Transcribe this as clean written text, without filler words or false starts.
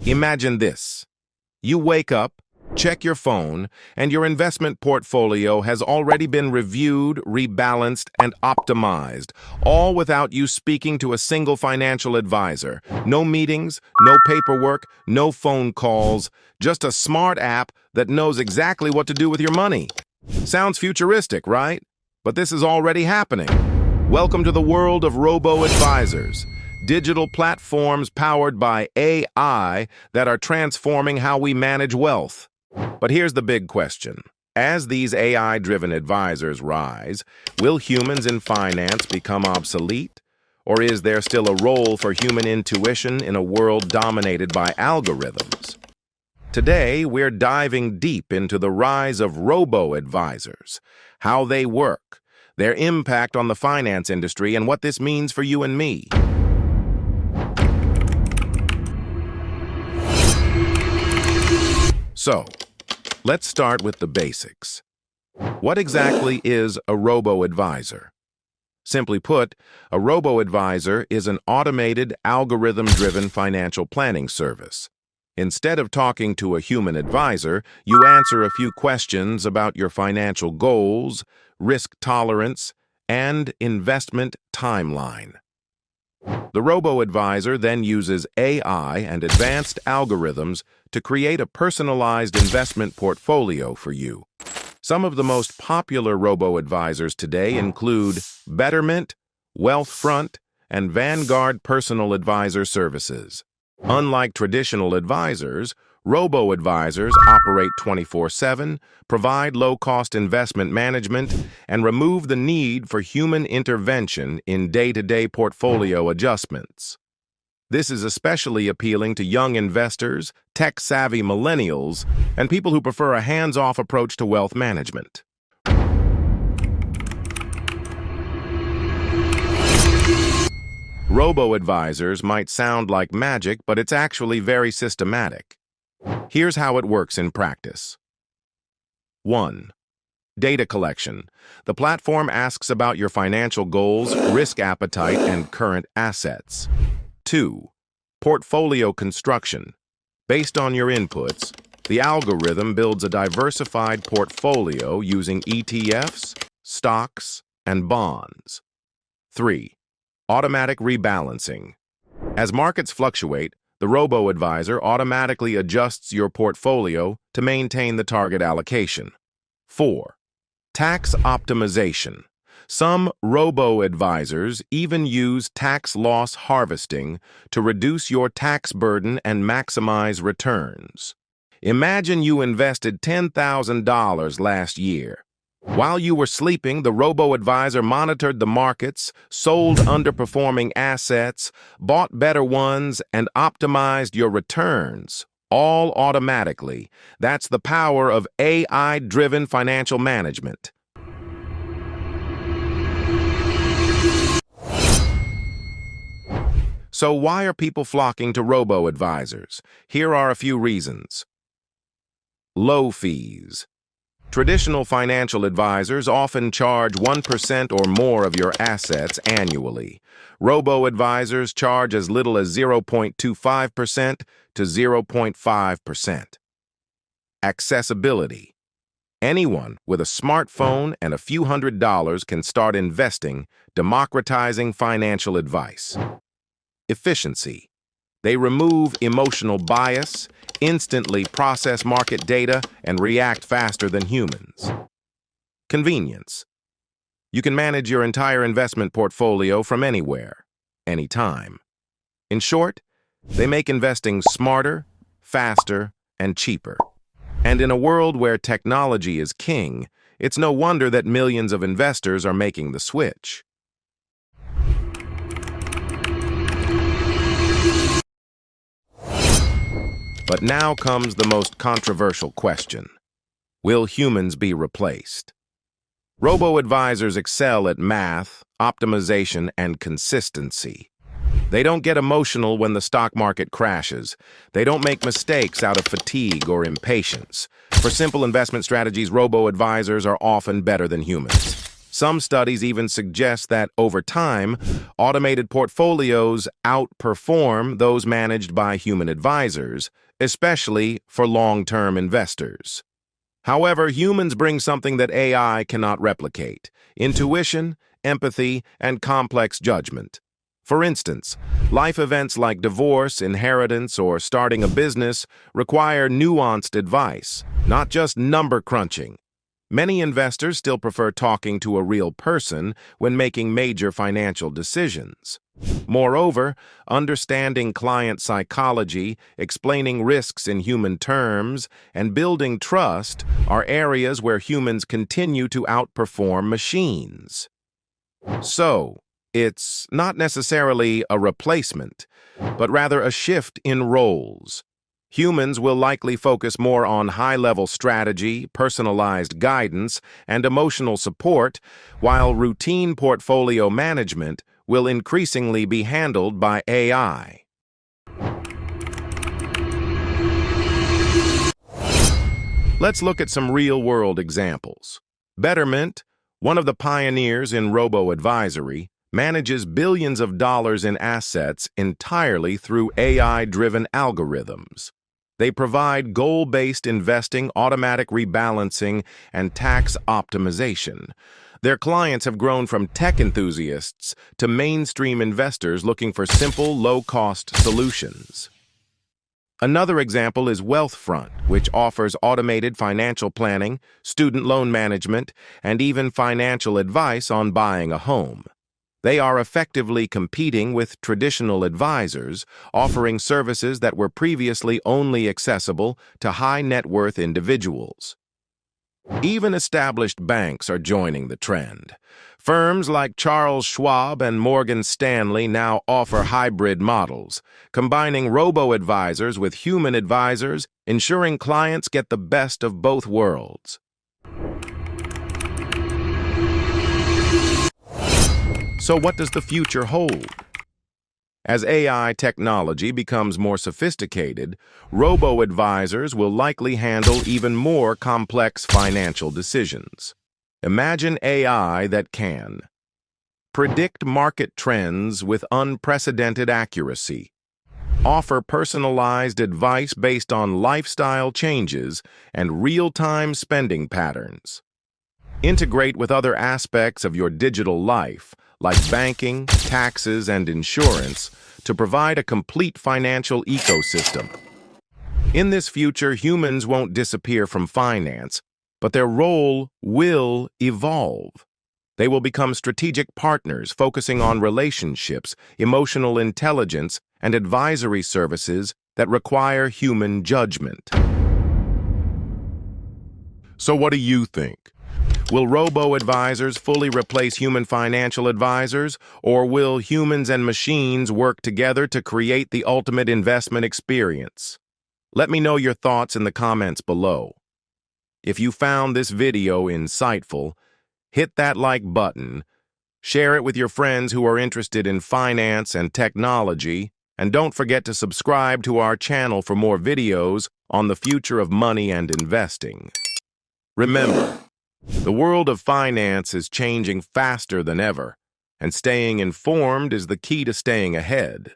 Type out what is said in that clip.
Imagine this. You wake up, check your phone, and your investment portfolio has already been reviewed, rebalanced, and optimized, all without you speaking to a single financial advisor. No meetings, no paperwork, no phone calls, just a smart app that knows exactly what to do with your money. Sounds futuristic, right? But this is already happening. Welcome to the world of Robo-Advisors, digital platforms powered by AI that are transforming how we manage wealth. But here's the big question. As these AI-driven advisors rise, will humans in finance become obsolete? Or is there still a role for human intuition in a world dominated by algorithms? Today, we're diving deep into the rise of robo-advisors, how they work, their impact on the finance industry, and what this means for you and me. So, let's start with the basics. What exactly is a robo-advisor? Simply put, a robo-advisor is an automated, algorithm-driven financial planning service. Instead of talking to a human advisor, you answer a few questions about your financial goals, risk tolerance, and investment timeline. The robo-advisor then uses AI and advanced algorithms to create a personalized investment portfolio for you. Some of the most popular robo-advisors today include Betterment, Wealthfront, and Vanguard Personal Advisor Services. Unlike traditional advisors, robo-advisors operate 24/7, provide low-cost investment management, and remove the need for human intervention in day-to-day portfolio adjustments. This is especially appealing to young investors, tech-savvy millennials, and people who prefer a hands-off approach to wealth management. Robo-advisors might sound like magic, but it's actually very systematic. Here's how it works in practice. 1. Data collection. The platform asks about your financial goals, risk appetite, and current assets. 2. Portfolio construction. Based on your inputs, the algorithm builds a diversified portfolio using ETFs, stocks, and bonds. 3. Automatic rebalancing. As markets fluctuate, the robo-advisor automatically adjusts your portfolio to maintain the target allocation. 4. Tax optimization. Some robo-advisors even use tax loss harvesting to reduce your tax burden and maximize returns. Imagine you invested $10,000 last year. While you were sleeping, the robo-advisor monitored the markets, sold underperforming assets, bought better ones, and optimized your returns, all automatically. That's the power of AI-driven financial management. So why are people flocking to robo-advisors? Here are a few reasons. Low fees. Traditional financial advisors often charge 1% or more of your assets annually. Robo-advisors charge as little as 0.25% to 0.5%. Accessibility. Anyone with a smartphone and a few $100s can start investing, democratizing financial advice. Efficiency. They remove emotional bias, instantly process market data, and react faster than humans. Convenience. You can manage your entire investment portfolio from anywhere, anytime. In short, they make investing smarter, faster, and cheaper. And in a world where technology is king, it's no wonder that millions of investors are making the switch. But now comes the most controversial question. Will humans be replaced? Robo-advisors excel at math, optimization, and consistency. They don't get emotional when the stock market crashes. They don't make mistakes out of fatigue or impatience. For simple investment strategies, robo-advisors are often better than humans. Some studies even suggest that, over time, automated portfolios outperform those managed by human advisors, especially for long-term investors. However, humans bring something that AI cannot replicate: intuition, empathy, and complex judgment. For instance, life events like divorce, inheritance, or starting a business require nuanced advice, not just number crunching. Many investors still prefer talking to a real person when making major financial decisions. Moreover, understanding client psychology, explaining risks in human terms, and building trust are areas where humans continue to outperform machines. So, it's not necessarily a replacement, but rather a shift in roles. Humans will likely focus more on high-level strategy, personalized guidance, and emotional support, while routine portfolio management will increasingly be handled by AI. Let's look at some real-world examples. Betterment, one of the pioneers in robo-advisory, manages billions of dollars in assets entirely through AI-driven algorithms. They provide goal-based investing, automatic rebalancing, and tax optimization. Their clients have grown from tech enthusiasts to mainstream investors looking for simple, low-cost solutions. Another example is Wealthfront, which offers automated financial planning, student loan management, and even financial advice on buying a home. They are effectively competing with traditional advisors, offering services that were previously only accessible to high-net-worth individuals. Even established banks are joining the trend. Firms like Charles Schwab and Morgan Stanley now offer hybrid models, combining robo-advisors with human advisors, ensuring clients get the best of both worlds. So what does the future hold? As AI technology becomes more sophisticated, robo-advisors will likely handle even more complex financial decisions. Imagine AI that can predict market trends with unprecedented accuracy, offer personalized advice based on lifestyle changes and real-time spending patterns, integrate with other aspects of your digital life, like banking, taxes, and insurance, to provide a complete financial ecosystem. In this future, humans won't disappear from finance, but their role will evolve. They will become strategic partners focusing on relationships, emotional intelligence, and advisory services that require human judgment. So what do you think? Will robo-advisors fully replace human financial advisors, or will humans and machines work together to create the ultimate investment experience? Let me know your thoughts in the comments below. If you found this video insightful, hit that like button, share it with your friends who are interested in finance and technology, and don't forget to subscribe to our channel for more videos on the future of money and investing. Remember, the world of finance is changing faster than ever, and staying informed is the key to staying ahead.